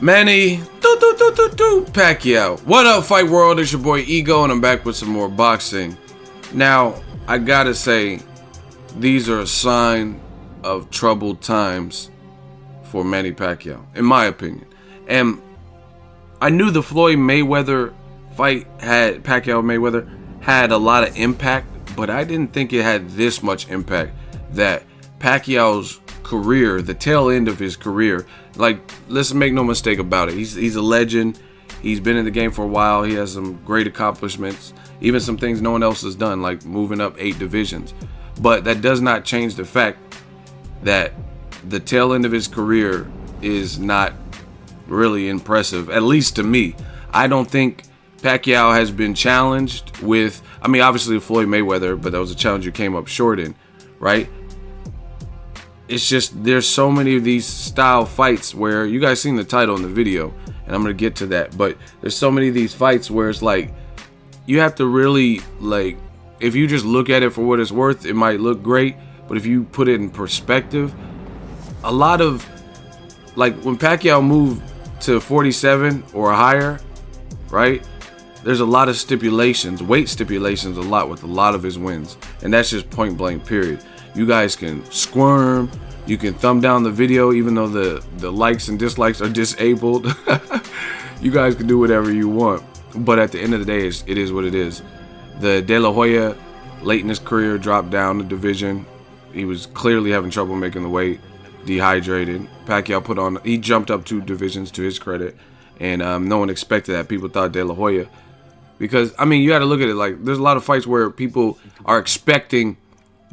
Manny Pacquiao. What up, Fight World? It's your boy Ego, and I'm back with some more boxing. Now, I gotta say, these are a sign of troubled times for Manny Pacquiao, in my opinion. And I knew the Floyd Mayweather fight Pacquiao-Mayweather had a lot of impact, but I didn't think it had this much impact. That Pacquiao's career, the tail end of his career, like, let's make no mistake about it, he's a legend. He's been in the game for a while. He has some great accomplishments, even some things no one else has done, like moving up 8 divisions. But that does not change the fact that the tail end of his career is not really impressive, at least to me. I don't think Pacquiao has been challenged with, I mean, obviously Floyd Mayweather, but that was a challenge you came up short in, right? It's just, there's so many of these style fights where, you guys seen the title in the video, and I'm gonna get to that, but there's so many of these fights where it's like, you have to really, like, if you just look at it for what it's worth, it might look great, but if you put it in perspective, a lot of, like, when Pacquiao moved to 47 or higher, right, there's a lot of stipulations, weight stipulations, a lot with a lot of his wins, and that's just point blank, period. You guys can squirm, you can thumb down the video even though the likes and dislikes are disabled. You guys can do whatever you want, but at the end of the day, it is what it is. The De La Hoya, late in his career, dropped down the division. He was clearly having trouble making the weight, dehydrated. Pacquiao he jumped up 2 divisions, to his credit, and no one expected that. People thought De La Hoya, because, I mean, you got to look at it like, there's a lot of fights where people are expecting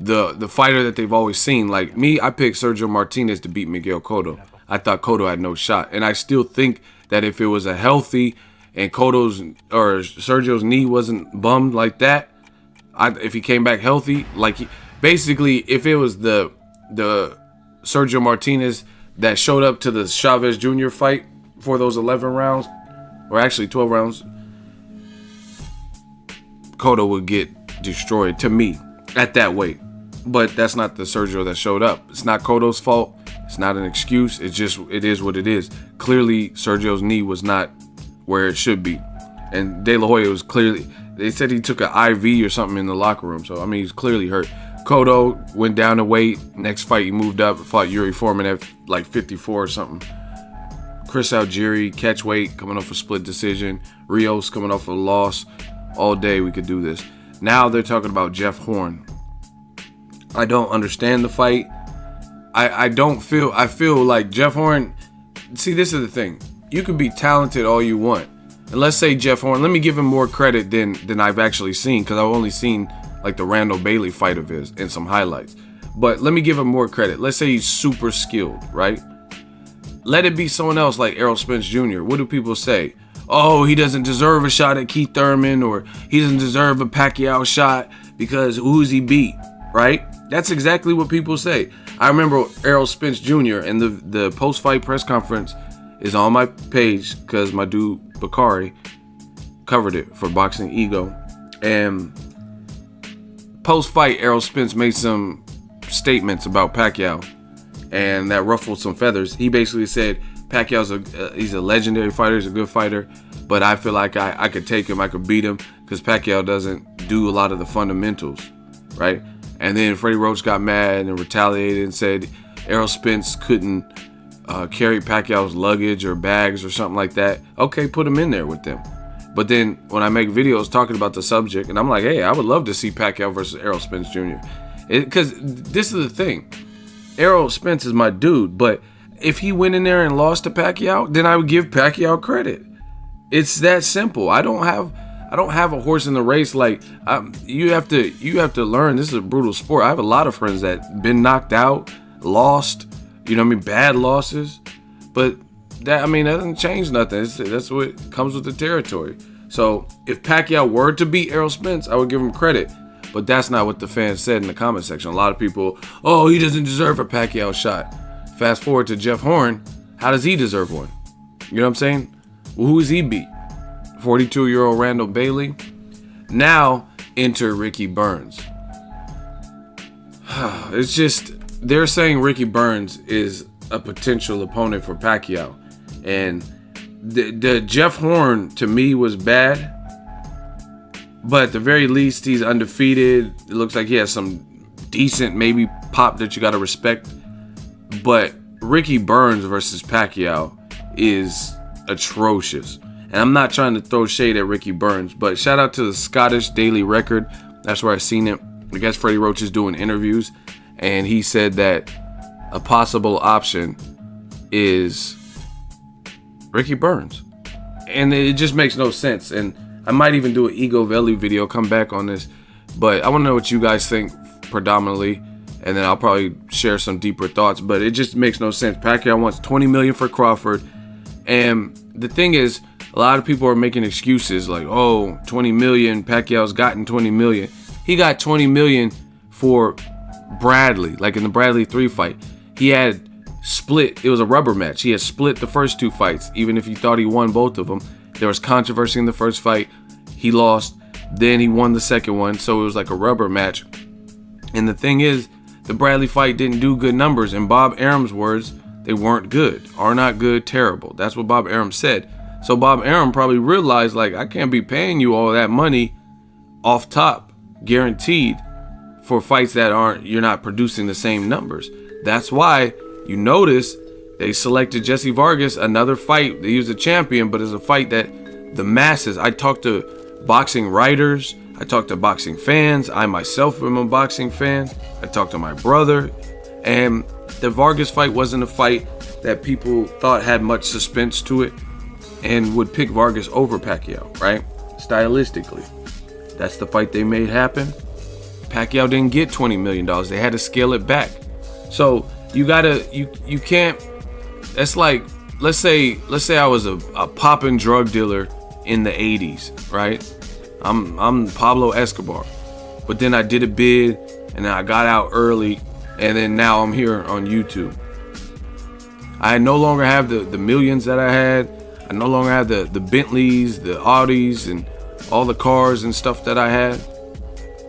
the fighter that they've always seen. Like me, I picked Sergio Martínez to beat Miguel Cotto. I thought Cotto had no shot, and I still think that if it was a healthy and Sergio's knee wasn't bummed like that, if he came back healthy, like basically if it was the Sergio Martínez that showed up to the Chavez Jr. fight for those 11 rounds, or actually 12 rounds, Cotto would get destroyed, to me, at that weight. But that's not the Sergio that showed up. It's not Cotto's fault. It's not an excuse. It is what it is. Clearly, Sergio's knee was not where it should be. And De La Hoya was clearly, they said he took an IV or something in the locker room. So, I mean, he's clearly hurt. Cotto went down to weight. Next fight, he moved up, fought Yuri Foreman at like 54 or something. Chris Algieri, catch weight, coming off a split decision. Rios coming off a loss. All day we could do this. Now they're talking about Jeff Horn. I don't understand the fight. I feel like Jeff Horn, see, this is the thing. You can be talented all you want. And let's say Jeff Horn, let me give him more credit than I've actually seen, because I've only seen like the Randall Bailey fight of his and some highlights. But let me give him more credit. Let's say he's super skilled, right? Let it be someone else like Errol Spence Jr. What do people say? Oh, he doesn't deserve a shot at Keith Thurman, or he doesn't deserve a Pacquiao shot because who's he beat, right? That's exactly what people say. I remember Errol Spence Jr. and the post-fight press conference is on my page because my dude Bakari covered it for Boxing Ego. And post-fight, Errol Spence made some statements about Pacquiao, and that ruffled some feathers. He basically said Pacquiao's he's a legendary fighter, he's a good fighter, but I feel like I could take him, I could beat him, because Pacquiao doesn't do a lot of the fundamentals, right? And then Freddie Roach got mad and retaliated and said Errol Spence couldn't carry Pacquiao's luggage or bags or something like that. Okay, put him in there with them. But then when I make videos talking about the subject, and I'm like, hey, I would love to see Pacquiao versus Errol Spence Jr. Because this is the thing. Errol Spence is my dude, but if he went in there and lost to Pacquiao, then I would give Pacquiao credit. It's that simple. I don't have a horse in the race. Like, you have to learn. This is a brutal sport. I have a lot of friends that been knocked out, lost, you know what I mean, bad losses. But that doesn't change nothing. That's what comes with the territory. So if Pacquiao were to beat Errol Spence, I would give him credit. But that's not what the fans said in the comment section. A lot of people, oh, he doesn't deserve a Pacquiao shot. Fast forward to Jeff Horn. How does he deserve one? You know what I'm saying? Well, who is he beat? 42-year-old Randall Bailey. Now enter Ricky Burns. It's just, they're saying Ricky Burns is a potential opponent for Pacquiao. And the Jeff Horn to me was bad, but at the very least he's undefeated. It looks like he has some decent maybe pop that you got to respect. But Ricky Burns versus Pacquiao is atrocious. And I'm not trying to throw shade at Ricky Burns, but shout out to the Scottish Daily Record. That's where I seen it. I guess Freddie Roach is doing interviews, and he said that a possible option is Ricky Burns. And it just makes no sense. And I might even do an Ego Valley video, come back on this. But I want to know what you guys think predominantly, and then I'll probably share some deeper thoughts. But it just makes no sense. Pacquiao wants $20 million for Crawford. And the thing is, a lot of people are making excuses like, oh, 20 million, Pacquiao's gotten 20 million. He got 20 million for Bradley, like in the Bradley 3 fight. He had split, it was a rubber match. He had split the first 2 fights, even if he thought he won both of them. There was controversy in the first fight. He lost, then he won the second one, so it was like a rubber match. And the thing is, the Bradley fight didn't do good numbers. In Bob Arum's words, they weren't good. Are not good, terrible. That's what Bob Arum said. So Bob Arum probably realized, like, I can't be paying you all that money off top, guaranteed, for fights that you're not producing the same numbers. That's why you notice they selected Jesse Vargas, another fight. He was a champion, but it's a fight that the masses, I talked to boxing writers, I talked to boxing fans, I myself am a boxing fan, I talked to my brother, and the Vargas fight wasn't a fight that people thought had much suspense to it and would pick Vargas over Pacquiao, right? Stylistically. That's the fight they made happen. Pacquiao didn't get $20 million. They had to scale it back. So you can't, that's like, let's say I was a poppin' drug dealer in the 80s, right? I'm Pablo Escobar. But then I did a bid and then I got out early, and then now I'm here on YouTube. I no longer have the millions that I had. I no longer have the Bentleys, the Audis, and all the cars and stuff that I had.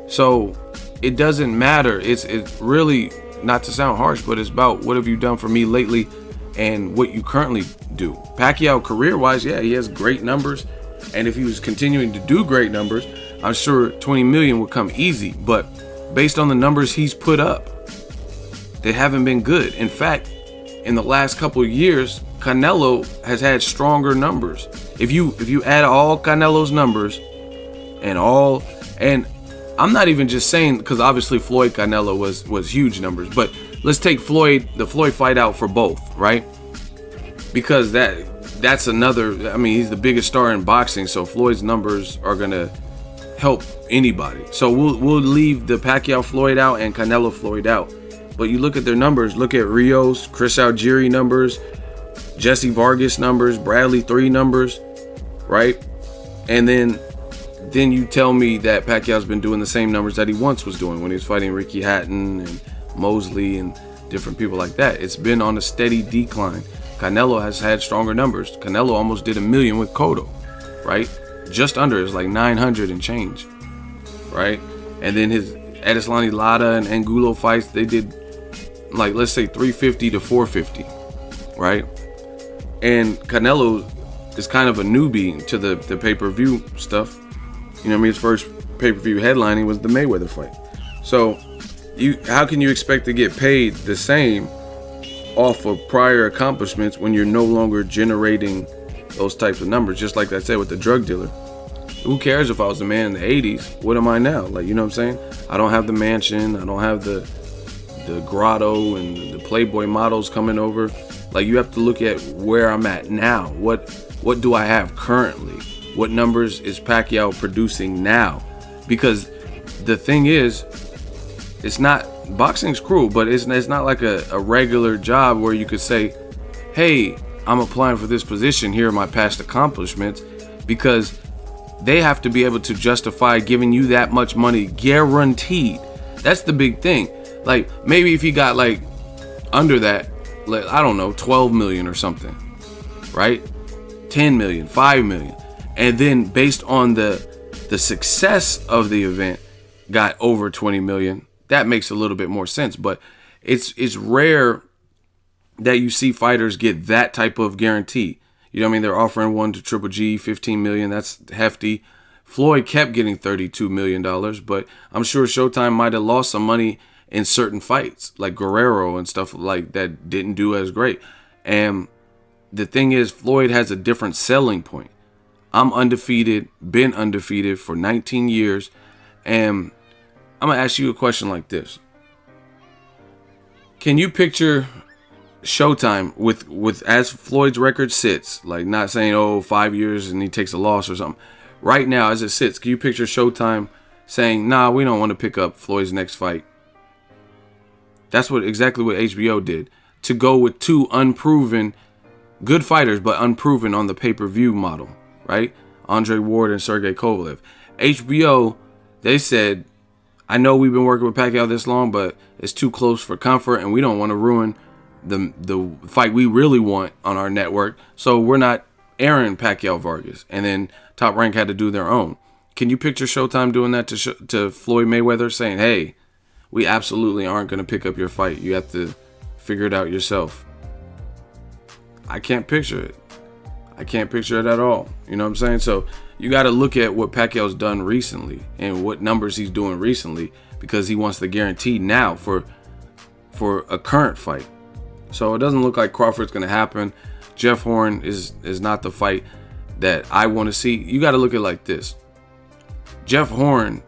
So it doesn't matter. It's really, not to sound harsh, but it's about what have you done for me lately and what you currently do. Pacquiao career-wise, yeah, he has great numbers. And if he was continuing to do great numbers, I'm sure 20 million would come easy. But based on the numbers he's put up, they haven't been good. In fact, in the last couple of years, Canelo has had stronger numbers. If you add all Canelo's numbers and I'm not even just saying, because obviously Floyd Canelo was huge numbers, but let's take the Floyd fight out for both, right? Because that's another, I mean, he's the biggest star in boxing, so Floyd's numbers are gonna help anybody. So we'll leave the Pacquiao Floyd out and Canelo Floyd out. But you look at their numbers, look at Rios, Chris Algieri numbers, Jesse Vargas numbers, Bradley 3 numbers, right? And then you tell me that Pacquiao's been doing the same numbers that he once was doing when he was fighting Ricky Hatton and Mosley and different people like that. It's been on a steady decline. Canelo has had stronger numbers. Canelo almost did $1 million with Cotto, right? Just under, it's like 900 and change, right? And then his Edeslani Lara and Angulo fights, they did like, let's say 350 to 450, right? And Canelo is kind of a newbie to the pay-per-view stuff. You know what I mean? His first pay-per-view headlining was the Mayweather fight. So how can you expect to get paid the same off of prior accomplishments when you're no longer generating those types of numbers? Just like I said with the drug dealer. Who cares if I was the man in the 80s? What am I now? Like, you know what I'm saying? I don't have the mansion. I don't have the grotto and the Playboy models coming over. Like, you have to look at where I'm at now. What do I have currently? What numbers is Pacquiao producing now? Because the thing is, it's not, boxing's cruel, but it's not like a regular job where you could say, hey, I'm applying for this position, here are my past accomplishments, because they have to be able to justify giving you that much money guaranteed. That's the big thing. Like, maybe if he got like under that, like, I don't know, 12 million or something, right? 10 million, 5 million. And then based on the success of the event, got over 20 million. That makes a little bit more sense. But it's rare that you see fighters get that type of guarantee. You know what I mean? They're offering one to Triple G, $15 million. That's hefty. Floyd kept getting $32 million, but I'm sure Showtime might have lost some money in certain fights, like Guerrero and stuff like that didn't do as great. And the thing is, Floyd has a different selling point. I'm undefeated, been undefeated for 19 years, and I'm going to ask you a question like this. Can you picture Showtime with as Floyd's record sits, like not saying, 5 years and he takes a loss or something. Right now, as it sits, can you picture Showtime saying, nah, we don't want to pick up Floyd's next fight? That's exactly what HBO did. To go with two unproven, good fighters, but unproven on the pay-per-view model, right? Andre Ward and Sergey Kovalev. HBO, they said, I know we've been working with Pacquiao this long, but it's too close for comfort, and we don't want to ruin the fight we really want on our network, so we're not airing Pacquiao Vargas. And then Top Rank had to do their own. Can you picture Showtime doing that to Floyd Mayweather, saying, hey, we absolutely aren't going to pick up your fight. You have to figure it out yourself. I can't picture it. I can't picture it at all. You know what I'm saying? So you got to look at what Pacquiao's done recently and what numbers he's doing recently, because he wants the guarantee now for a current fight. So it doesn't look like Crawford's going to happen. Jeff Horn is not the fight that I want to see. You got to look at it like this. Jeff Horn,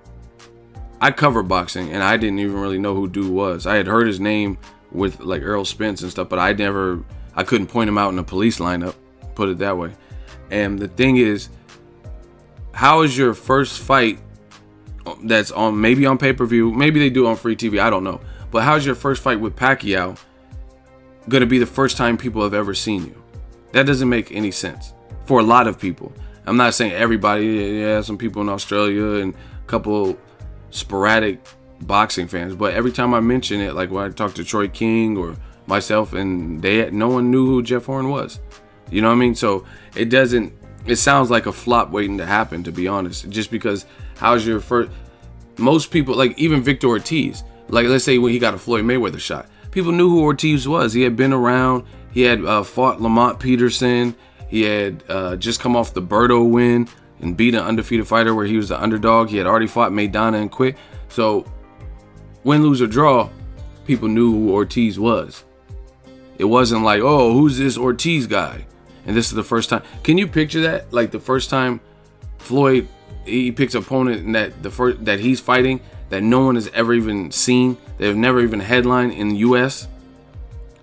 I cover boxing, and I didn't even really know who dude was. I had heard his name with like Errol Spence and stuff, but I couldn't point him out in a police lineup, put it that way. And the thing is, how is your first fight that's on, maybe on pay-per-view, maybe they do on free TV, I don't know, but how's your first fight with Pacquiao going to be the first time people have ever seen you? That doesn't make any sense for a lot of people. I'm not saying everybody. Yeah, some people in Australia and a couple sporadic boxing fans, but every time I mention it, like when I talk to Troy King or myself, and no one knew who Jeff Horn was. You know what I mean? So it sounds like a flop waiting to happen, to be honest, just because how's your first, most people, like even Victor Ortiz, like let's say when he got a Floyd Mayweather shot, people knew who Ortiz was. He had been around. He had fought Lamont Peterson. He had just come off the Berto win and beat an undefeated fighter where he was the underdog. He had already fought Maidana and quit. So win, lose, or draw, people knew who Ortiz was. It wasn't like, oh, who's this Ortiz guy? And this is the first time. Can you picture that? Like the first time Floyd, he picks an opponent that he's fighting that no one has ever even seen. They've never even headlined in the U.S.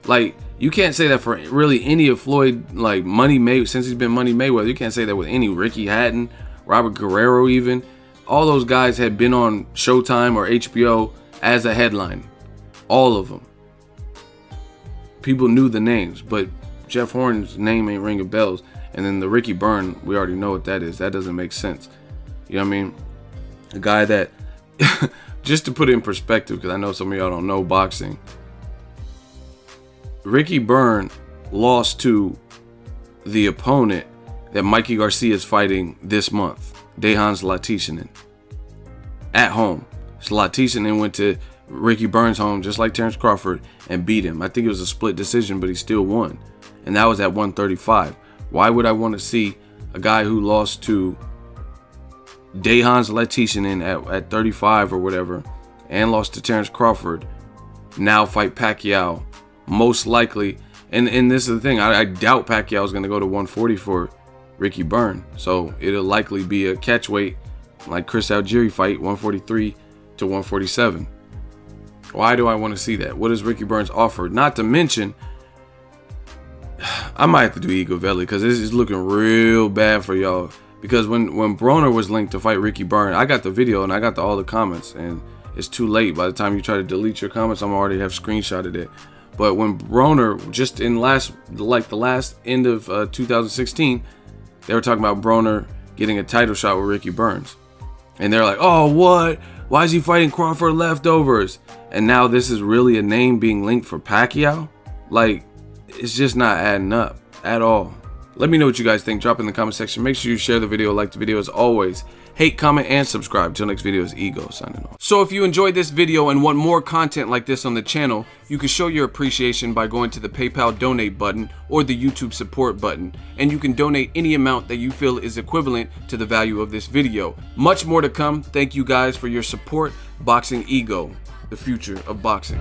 Like, you can't say that for really any of Floyd, like Money Mayweather, since he's been Money Mayweather. You can't say that with any Ricky Hatton, Robert Guerrero even. All those guys had been on Showtime or HBO as a headline. All of them. People knew the names, but Jeff Horn's name ain't ringing bells. And then the Ricky Byrne, we already know what that is. That doesn't make sense. You know what I mean? A guy that, just to put it in perspective, because I know some of y'all don't know boxing, Ricky Byrne lost to the opponent that Mikey Garcia is fighting this month, Dejan Zlaticanin, at home. Zlaticanin went to Ricky Byrne's home, just like Terrence Crawford, and beat him. I think it was a split decision, but he still won. And that was at 135. Why would I want to see a guy who lost to Dejan Zlaticanin at 35 or whatever, and lost to Terrence Crawford, now fight Pacquiao? Most likely, and this is the thing, I doubt Pacquiao is going to go to 140 for Ricky Byrne. So it'll likely be a catch weight, like Chris Algieri fight, 143 to 147. Why do I want to see that? What does Ricky Byrne's offer? Not to mention, I might have to do Igor Veli, because this is looking real bad for y'all. Because when Broner was linked to fight Ricky Byrne, I got the video and I got all the comments, and it's too late. By the time you try to delete your comments, I'm already have screenshotted it. But when Broner, just in the last end of 2016, they were talking about Broner getting a title shot with Ricky Burns. And they're like, oh, what? Why is he fighting Crawford leftovers? And now this is really a name being linked for Pacquiao? Like, it's just not adding up at all. Let me know what you guys think. Drop in the comment section. Make sure you share the video, like the video as always. Hate, comment, and subscribe. Till next video is Ego signing off. So if you enjoyed this video and want more content like this on the channel, you can show your appreciation by going to the PayPal donate button or the YouTube support button, and you can donate any amount that you feel is equivalent to the value of this video. Much more to come. Thank you guys for your support. Boxing Ego, the future of boxing.